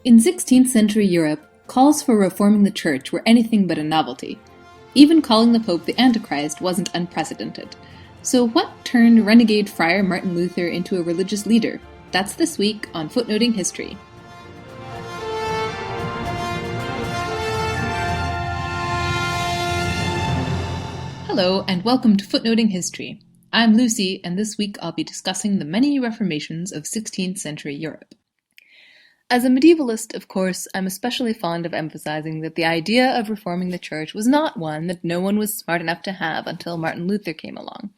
In 16th century Europe, calls for reforming the Church were anything but a novelty. Even calling the Pope the Antichrist wasn't unprecedented. So what turned renegade Friar Martin Luther into a religious leader? That's this week on Footnoting History. Hello, and welcome to Footnoting History. I'm Lucy, and this week I'll be discussing the many Reformations of 16th century Europe. As a medievalist, of course, I'm especially fond of emphasizing that the idea of reforming the Church was not one that no one was smart enough to have until Martin Luther came along.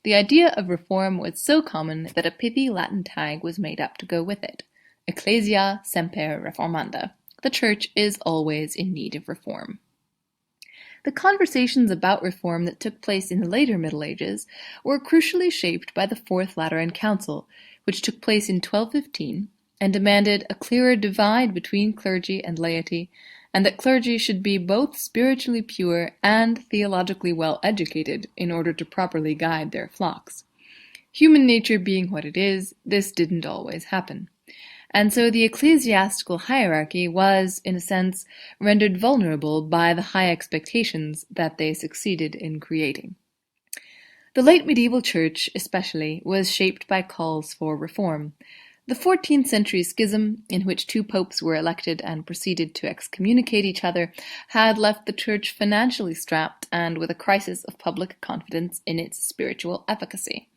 The idea of reform was so common that a pithy Latin tag was made up to go with it: Ecclesia semper reformanda. The Church is always in need of reform. The conversations about reform that took place in the later Middle Ages were crucially shaped by the Fourth Lateran Council, which took place in 1215, and demanded a clearer divide between clergy and laity, and that clergy should be both spiritually pure and theologically well educated in order to properly guide their flocks. Human nature being what it is, this didn't always happen. And so the ecclesiastical hierarchy was, in a sense, rendered vulnerable by the high expectations that they succeeded in creating. The late medieval church, especially, was shaped by calls for reform. The 14th century schism, in which two popes were elected and proceeded to excommunicate each other, had left the church financially strapped and with a crisis of public confidence in its spiritual efficacy.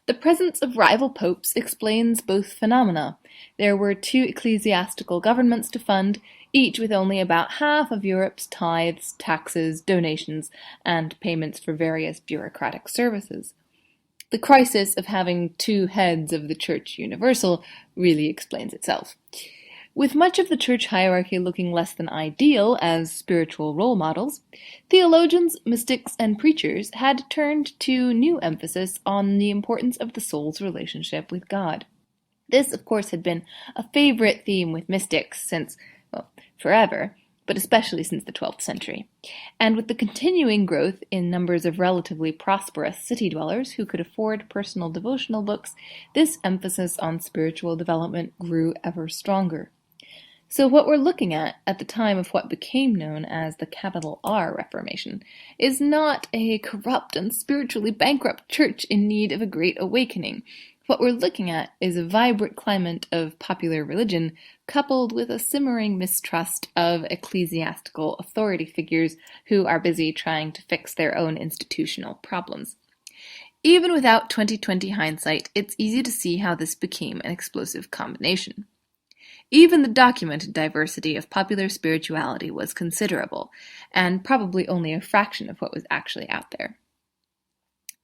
The presence of rival popes explains both phenomena. There were two ecclesiastical governments to fund, each with only about half of Europe's tithes, taxes, donations, and payments for various bureaucratic services. The crisis of having two heads of the Church Universal really explains itself. With much of the church hierarchy looking less than ideal as spiritual role models, theologians, mystics, and preachers had turned to new emphasis on the importance of the soul's relationship with God. This, of course, had been a favorite theme with mystics since, forever, but especially since the 12th century. And with the continuing growth in numbers of relatively prosperous city dwellers who could afford personal devotional books, this emphasis on spiritual development grew ever stronger. So what we're looking at the time of what became known as the Capital R Reformation is not a corrupt and spiritually bankrupt church in need of a great awakening. What we're looking at is a vibrant climate of popular religion coupled with a simmering mistrust of ecclesiastical authority figures who are busy trying to fix their own institutional problems. Even without 2020 hindsight, it's easy to see how this became an explosive combination. Even the documented diversity of popular spirituality was considerable, and probably only a fraction of what was actually out there.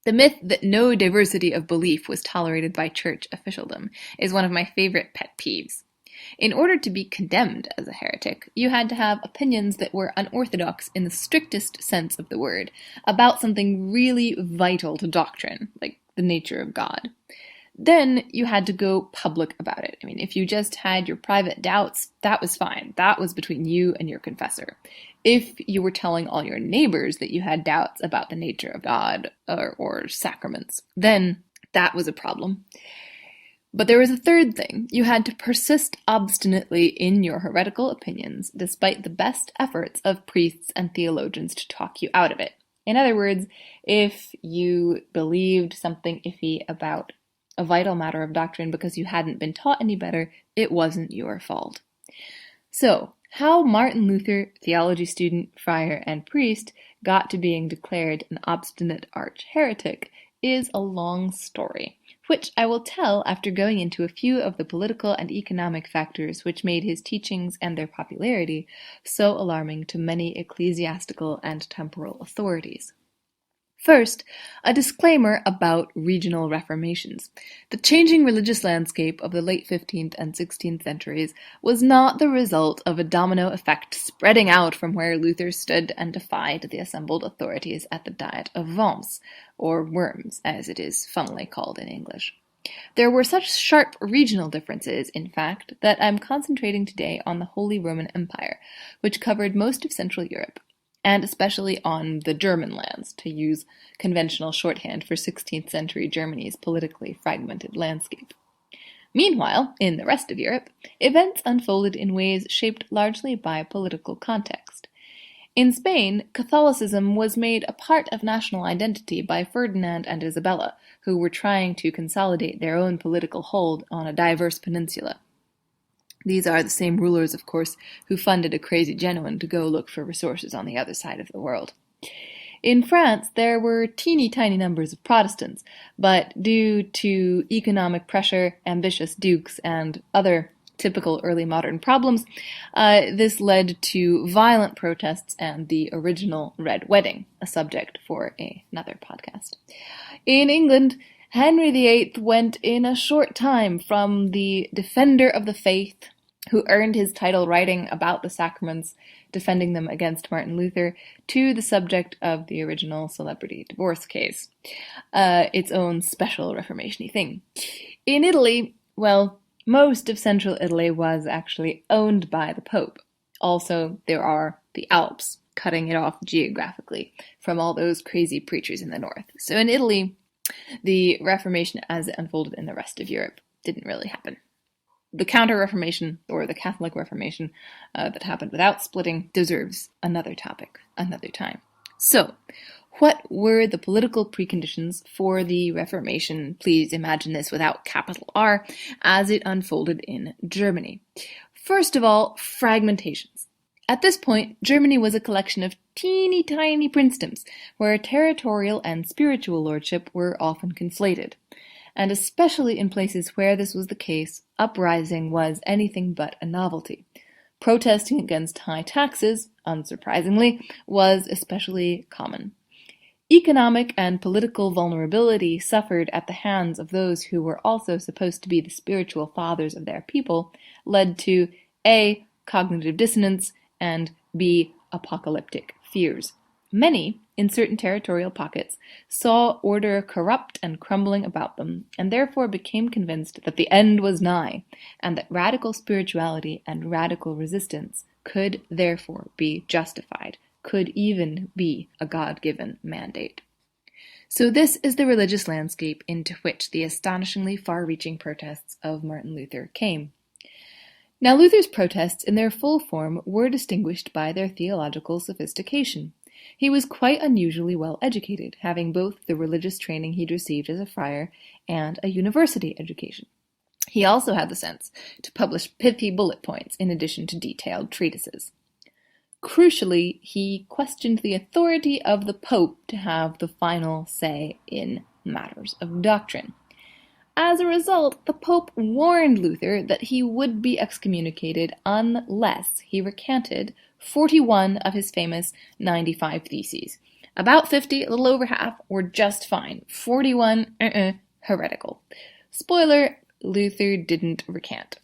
The myth that no diversity of belief was tolerated by church officialdom is one of my favorite pet peeves. In order to be condemned as a heretic, you had to have opinions that were unorthodox in the strictest sense of the word, about something really vital to doctrine, like the nature of God. Then you had to go public about it. If you just had your private doubts, that was fine. That was between you and your confessor. If you were telling all your neighbors that you had doubts about the nature of God or sacraments, then that was a problem. But there was a third thing. You had to persist obstinately in your heretical opinions, despite the best efforts of priests and theologians to talk you out of it. In other words, if you believed something iffy about a vital matter of doctrine because you hadn't been taught any better, it wasn't your fault. So, how Martin Luther, theology student, friar, and priest, got to being declared an obstinate arch-heretic is a long story, which I will tell after going into a few of the political and economic factors which made his teachings and their popularity so alarming to many ecclesiastical and temporal authorities. First, a disclaimer about regional reformations. The changing religious landscape of the late 15th and 16th centuries was not the result of a domino effect spreading out from where Luther stood and defied the assembled authorities at the Diet of Worms, or Worms, as it is funnily called in English. There were such sharp regional differences, in fact, that I'm concentrating today on the Holy Roman Empire, which covered most of Central Europe, and especially on the German lands, to use conventional shorthand for 16th century Germany's politically fragmented landscape. Meanwhile, in the rest of Europe, events unfolded in ways shaped largely by political context. In Spain, Catholicism was made a part of national identity by Ferdinand and Isabella, who were trying to consolidate their own political hold on a diverse peninsula. These are the same rulers, of course, who funded a crazy Genoan to go look for resources on the other side of the world. In France, there were teeny-tiny numbers of Protestants, but due to economic pressure, ambitious dukes, and other typical early modern problems, this led to violent protests and the original Red Wedding, a subject for another podcast. In England, Henry VIII went in a short time from the defender of the faith, who earned his title writing about the sacraments, defending them against Martin Luther, to the subject of the original celebrity divorce case, its own special Reformation-y thing. In Italy, well, most of central Italy was actually owned by the Pope. Also, there are the Alps, cutting it off geographically from all those crazy preachers in the north. So in Italy, the Reformation as it unfolded in the rest of Europe didn't really happen. The Counter-Reformation, or the Catholic Reformation, that happened without splitting, deserves another topic, another time. So, what were the political preconditions for the Reformation, please imagine this without capital R, as it unfolded in Germany? First of all, fragmentations. At this point, Germany was a collection of teeny-tiny princedoms, where territorial and spiritual lordship were often conflated. And especially in places where this was the case, uprising was anything but a novelty. Protesting against high taxes, unsurprisingly, was especially common. Economic and political vulnerability suffered at the hands of those who were also supposed to be the spiritual fathers of their people led to A. Cognitive dissonance, and B. Apocalyptic fears. Many, in certain territorial pockets, saw order corrupt and crumbling about them, and therefore became convinced that the end was nigh, and that radical spirituality and radical resistance could therefore be justified, could even be a God-given mandate. So this is the religious landscape into which the astonishingly far-reaching protests of Martin Luther came. Now, Luther's protests in their full form were distinguished by their theological sophistication. He was quite unusually well educated, having both the religious training he'd received as a friar and a university education. He also had the sense to publish pithy bullet points in addition to detailed treatises. Crucially, he questioned the authority of the Pope to have the final say in matters of doctrine. As a result, the Pope warned Luther that he would be excommunicated unless he recanted 41 of his famous 95 theses. About 50, a little over half, were just fine. 41, heretical. Spoiler, Luther didn't recant.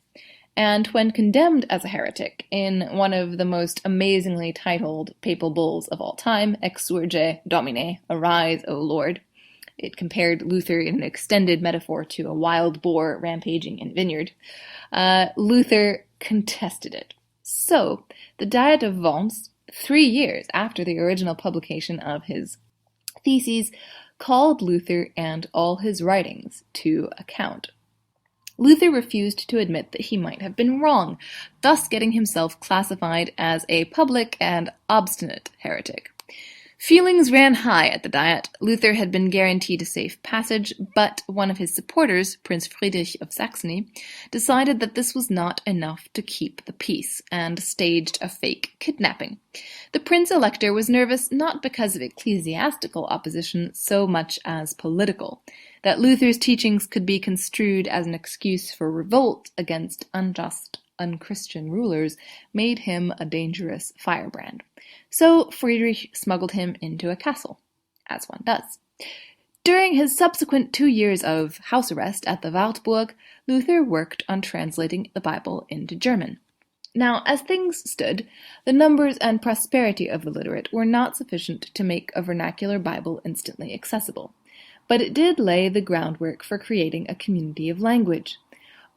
And when condemned as a heretic in one of the most amazingly titled papal bulls of all time, Exsurge Domine, Arise, O Lord, it compared Luther in an extended metaphor to a wild boar rampaging in a vineyard. Luther contested it. So, the Diet of Worms, 3 years after the original publication of his theses, called Luther and all his writings to account. Luther refused to admit that he might have been wrong, thus getting himself classified as a public and obstinate heretic. Feelings ran high at the Diet. Luther had been guaranteed a safe passage, but one of his supporters, Prince Friedrich of Saxony, decided that this was not enough to keep the peace, and staged a fake kidnapping. The Prince-Elector was nervous not because of ecclesiastical opposition so much as political, that Luther's teachings could be construed as an excuse for revolt against unjust, unchristian rulers made him a dangerous firebrand. So Friedrich smuggled him into a castle, as one does. During his subsequent 2 years of house arrest at the Wartburg, Luther worked on translating the Bible into German. Now, as things stood, the numbers and prosperity of the literate were not sufficient to make a vernacular Bible instantly accessible, but it did lay the groundwork for creating a community of language.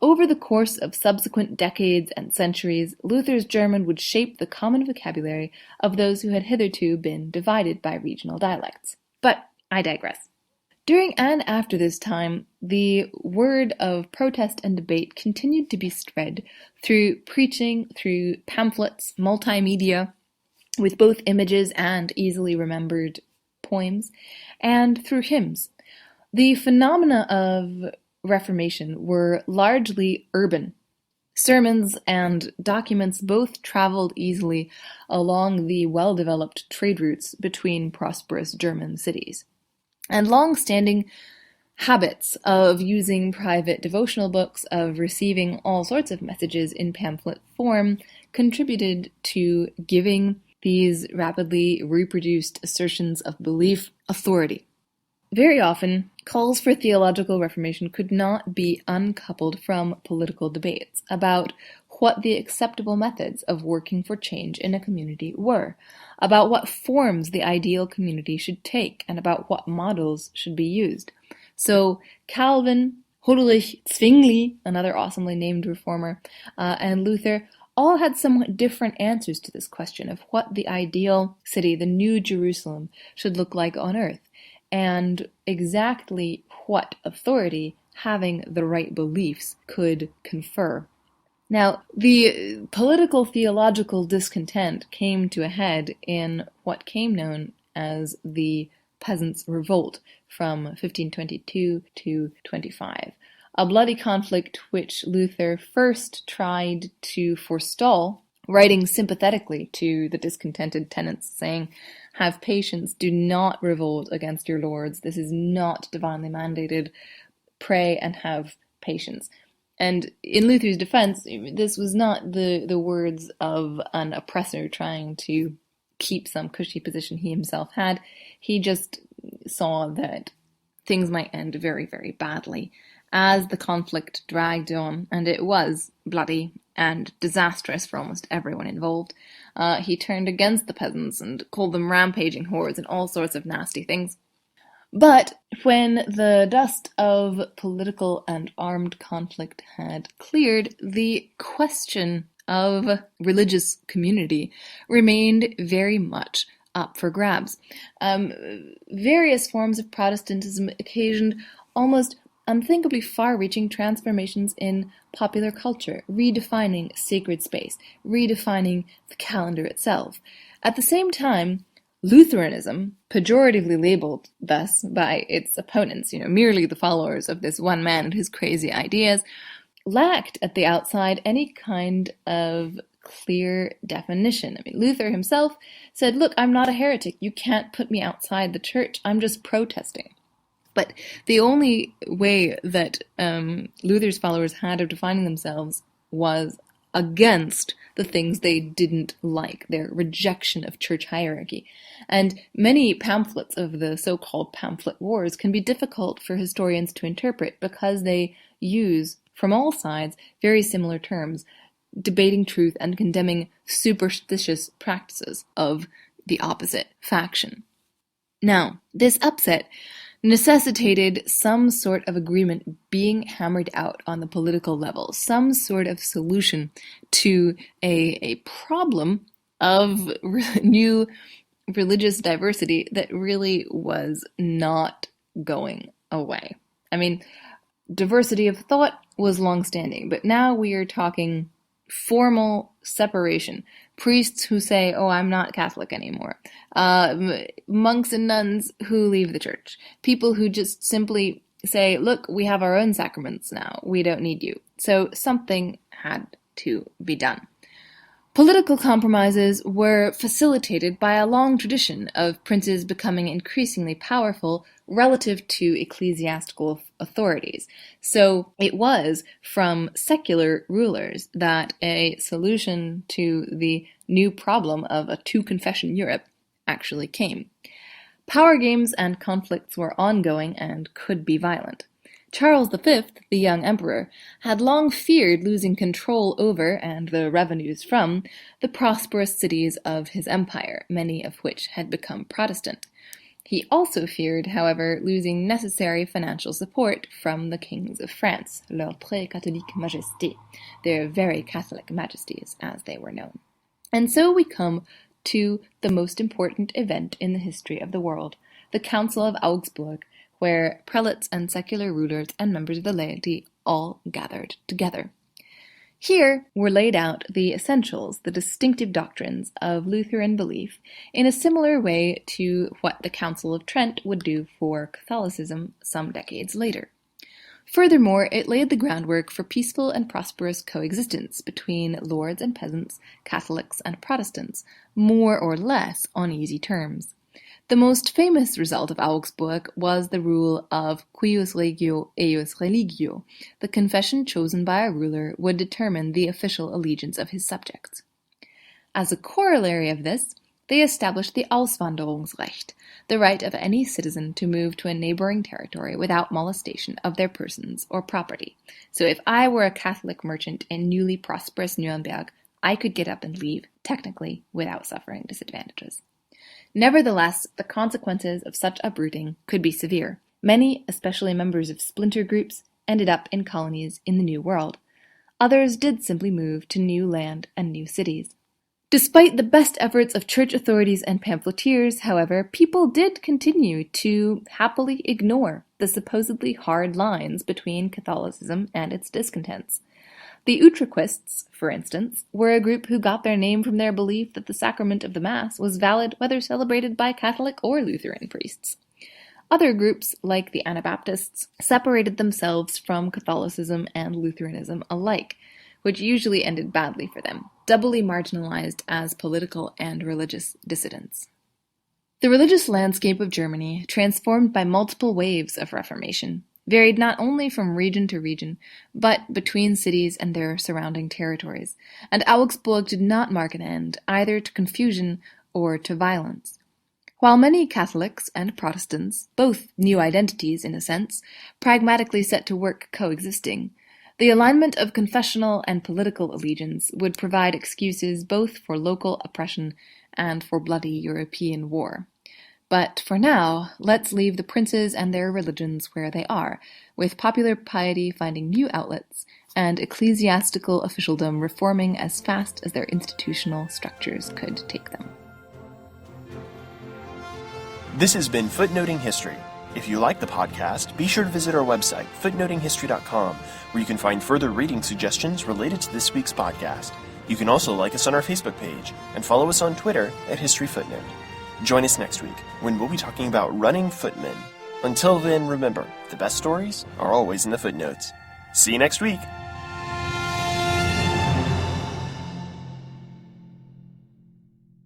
Over the course of subsequent decades and centuries, Luther's German would shape the common vocabulary of those who had hitherto been divided by regional dialects. But I digress. During and after this time, the word of protest and debate continued to be spread through preaching, through pamphlets, multimedia, with both images and easily remembered poems, and through hymns. The phenomena of Reformation were largely urban. Sermons and documents both traveled easily along the well-developed trade routes between prosperous German cities. And long-standing habits of using private devotional books, of receiving all sorts of messages in pamphlet form, contributed to giving these rapidly reproduced assertions of belief authority. Very often, calls for theological reformation could not be uncoupled from political debates about what the acceptable methods of working for change in a community were, about what forms the ideal community should take, and about what models should be used. So Calvin, Ulrich Zwingli, another awesomely named reformer, and Luther all had somewhat different answers to this question of what the ideal city, the New Jerusalem, should look like on earth, and exactly what authority having the right beliefs could confer. Now, the political theological discontent came to a head in what came known as the Peasants Revolt from 1522 to 25, a bloody conflict which Luther first tried to forestall, writing sympathetically to the discontented tenants, saying, "Have patience, do not revolt against your lords, this is not divinely mandated, pray and have patience." And in Luther's defense, this was not the words of an oppressor trying to keep some cushy position he himself had. He just saw that things might end very, very badly as the conflict dragged on, and it was bloody and disastrous for almost everyone involved. He turned against the peasants and called them rampaging hordes and all sorts of nasty things. But when the dust of political and armed conflict had cleared, the question of religious community remained very much up for grabs. Various forms of Protestantism occasioned almost unthinkably far-reaching transformations in popular culture, redefining sacred space, redefining the calendar itself. At the same time, Lutheranism, pejoratively labeled thus by its opponents, merely the followers of this one man and his crazy ideas, lacked at the outside any kind of clear definition. Luther himself said, "Look, I'm not a heretic. You can't put me outside the church. I'm just protesting." But the only way that Luther's followers had of defining themselves was against the things they didn't like, their rejection of church hierarchy. And many pamphlets of the so-called pamphlet wars can be difficult for historians to interpret because they use, from all sides, very similar terms, debating truth and condemning superstitious practices of the opposite faction. Now, this upset necessitated some sort of agreement being hammered out on the political level, some sort of solution to a problem of new religious diversity that really was not going away. Diversity of thought was long-standing, but now we are talking formal separation. Priests who say, "Oh, I'm not Catholic anymore." Monks and nuns who leave the church. People who just simply say, "Look, we have our own sacraments now. We don't need you." So something had to be done. Political compromises were facilitated by a long tradition of princes becoming increasingly powerful relative to ecclesiastical authorities. So it was from secular rulers that a solution to the new problem of a two-confession Europe actually came. Power games and conflicts were ongoing and could be violent. Charles V, the young emperor, had long feared losing control over, and the revenues from, the prosperous cities of his empire, many of which had become Protestant. He also feared, however, losing necessary financial support from the kings of France, leurs très catholiques majestés, their very Catholic majesties, as they were known. And so we come to the most important event in the history of the world, the Council of Augsburg, where prelates and secular rulers and members of the laity all gathered together. Here were laid out the essentials, the distinctive doctrines of Lutheran belief in a similar way to what the Council of Trent would do for Catholicism some decades later. Furthermore, it laid the groundwork for peaceful and prosperous coexistence between lords and peasants, Catholics and Protestants, more or less on easy terms. The most famous result of Augsburg was the rule of cuius regio eius religio. The confession chosen by a ruler would determine the official allegiance of his subjects. As a corollary of this, they established the Auswanderungsrecht, the right of any citizen to move to a neighboring territory without molestation of their persons or property. So if I were a Catholic merchant in newly prosperous Nuremberg, I could get up and leave, technically, without suffering disadvantages. Nevertheless, the consequences of such uprooting could be severe. Many, especially members of splinter groups, ended up in colonies in the New World. Others did simply move to new land and new cities. Despite the best efforts of church authorities and pamphleteers, however, people did continue to happily ignore the supposedly hard lines between Catholicism and its discontents. The Utrechists, for instance, were a group who got their name from their belief that the sacrament of the Mass was valid whether celebrated by Catholic or Lutheran priests. Other groups, like the Anabaptists, separated themselves from Catholicism and Lutheranism alike, which usually ended badly for them, doubly marginalized as political and religious dissidents. The religious landscape of Germany, transformed by multiple waves of Reformation, varied not only from region to region, but between cities and their surrounding territories, and Augsburg did not mark an end either to confusion or to violence. While many Catholics and Protestants, both new identities in a sense, pragmatically set to work coexisting, the alignment of confessional and political allegiance would provide excuses both for local oppression and for bloody European war. But for now, let's leave the princes and their religions where they are, with popular piety finding new outlets and ecclesiastical officialdom reforming as fast as their institutional structures could take them. This has been Footnoting History. If you like the podcast, be sure to visit our website, footnotinghistory.com, where you can find further reading suggestions related to this week's podcast. You can also like us on our Facebook page and follow us on Twitter at History Footnote. Join us next week when we'll be talking about running footmen. Until then, remember, the best stories are always in the footnotes. See you next week!